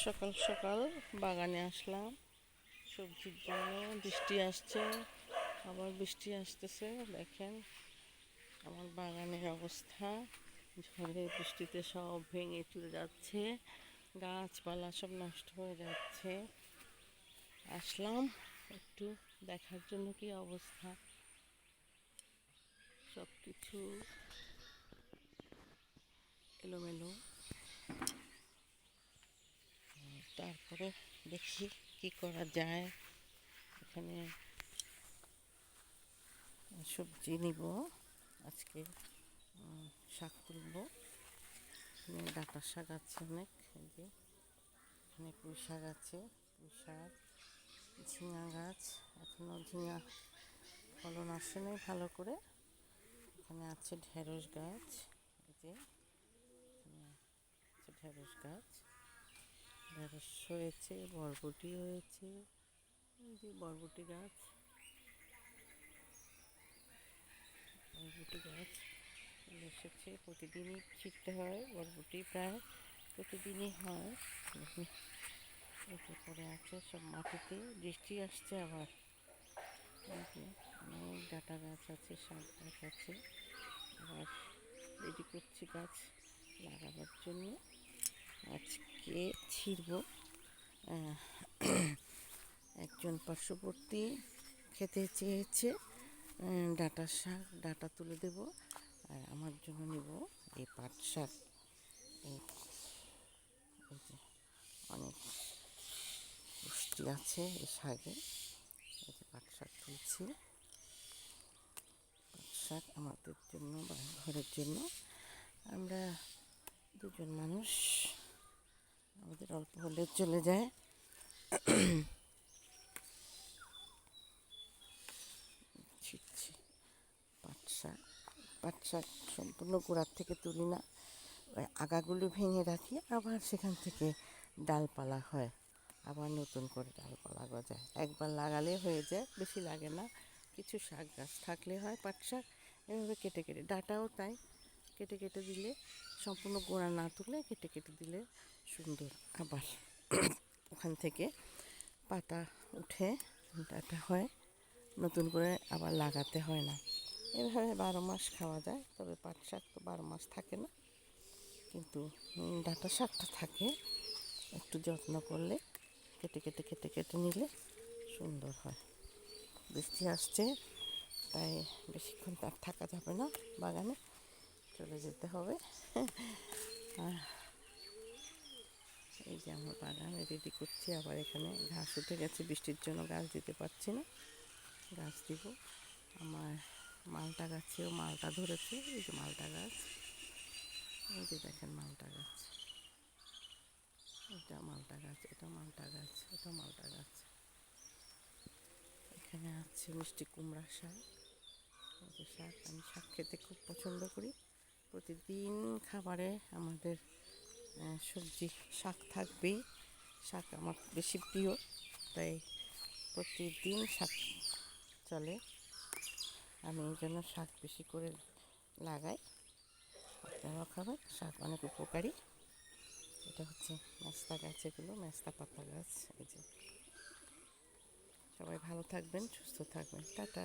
সকাল সকাল বাগানে আসলাম সবজির জন্য। বৃষ্টি আসছে, আবার বৃষ্টি আসতেছে। দেখেন আমার বাগানের অবস্থা, ঝড়ে বৃষ্টিতে সব ভেঙে চলে যাচ্ছে, গাছপালা সব নষ্ট হয়ে যাচ্ছে। আসলাম একটু দেখার জন্য কি অবস্থা, সব কিছু এলোমেলো। তারপরে দেখি কি করা যায়। এখানে সবজি নিব আজকে, শাক তুলব। এখানে ডাঁটা শাক আছে অনেক, এই যে এখানে পুঁই শাক আছে, পুঁই শাক, ঝিঙা গাছ, এখনও ঝিঙা ফলন আসেনি ভালো করে। এখানে আছে ঢেঁড়স গাছ, এই যে এখানে আছে ঢেঁড়স গাছ, ঢেঁড়স হয়েছে, বরবটি হয়েছে, এই যে বরবটি গাছ, বরবটি গাছ এসেছে। প্রতিদিনই ছিটতে হয় বরবটি, প্রায় প্রতিদিনই হয়। এই যে পড়ে আছে সব মাটিতে, বৃষ্টি আসছে আবার। এই যে অনেক ডাঁটা গাছ আছে, শাক গাছ আছে। আবার রেডি করছি গাছ লাগাবার জন্য। আজকে ছিড়ব, একজন পার্শ্ববর্তী খেতে চেয়েছে ডাঁটা শাক, ডাঁটা তুলে দেব। আর আমার জন্য নিব এই পাট শাক। এই যে অনেক পুষ্টি আছে এই শাকে। এই যে পাট শাক তুলছি, পাট শাক আমাদের জন্য বা ঘরের জন্য। আমরা দুজন মানুষ, আমাদের অল্প হলে চলে যায়। ছিটছি পাট শাক। পাট শাক সম্পূর্ণ গোড়ার থেকে তুলি না, ওই আগাগুলো ভেঙে রাখি, আবার সেখান থেকে ডালপালা হয়, আবার নতুন করে ডালপালা গজায়। একবার লাগালে হয়ে যায়, বেশি লাগে না। কিছু শাক গাছ থাকলে হয় পাট শাক। এভাবে কেটে কেটে, ডাঁটাও তাই, কেটে কেটে দিলে, সম্পূর্ণ গোড়া না তুলে কেটে কেটে দিলে সুন্দর। আবার ওখান থেকে পাতা উঠে ডাঁটা হয়, নতুন করে আবার লাগাতে হয় না। এভাবে 12 মাস খাওয়া যায়। তবে পাট শাক তো 12 মাস থাকে না, কিন্তু ডাঁটা শাকটা থাকে। একটু যত্ন করলে, কেটে কেটে কেটে কেটে নিলে সুন্দর হয়। বৃষ্টি আসছে, তাই বেশিক্ষণ তার থাকা যাবে না, বাগানে চলে যেতে হবে। এই যে আমার বাগানে রেডি করছি। আবার এখানে ঘাস উঠে গেছে, বৃষ্টির জন্য গাছ দিতে পারছি না, গাছ দিব। আমার মালটা গাছেও মালটা ধরেছে, এই যে মালটা গাছ, এই যে দেখেন মালটা গাছ, এটা মালটা গাছ, এটা মালটা গাছ, এটা মালটা গাছ। এখানে আছে মিষ্টি কুমড়া শাক, এই যে শাক। আমি শাক খেতে খুব পছন্দ করি। প্রতিদিন খাবারে আমাদের সবজি শাক থাকবেই। শাক আমার বেশি প্রিয়, তাই প্রতিদিন শাক চলে। আমি এই জন্য শাক বেশি করে লাগাই। আপনারাও খাবেন, শাক অনেক উপকারী। এটা হচ্ছে মেস্তা গাছ, এগুলো মেস্তা পাতা গাছ। এই যে সবাই ভালো থাকবেন, সুস্থ থাকবেন, টাটা।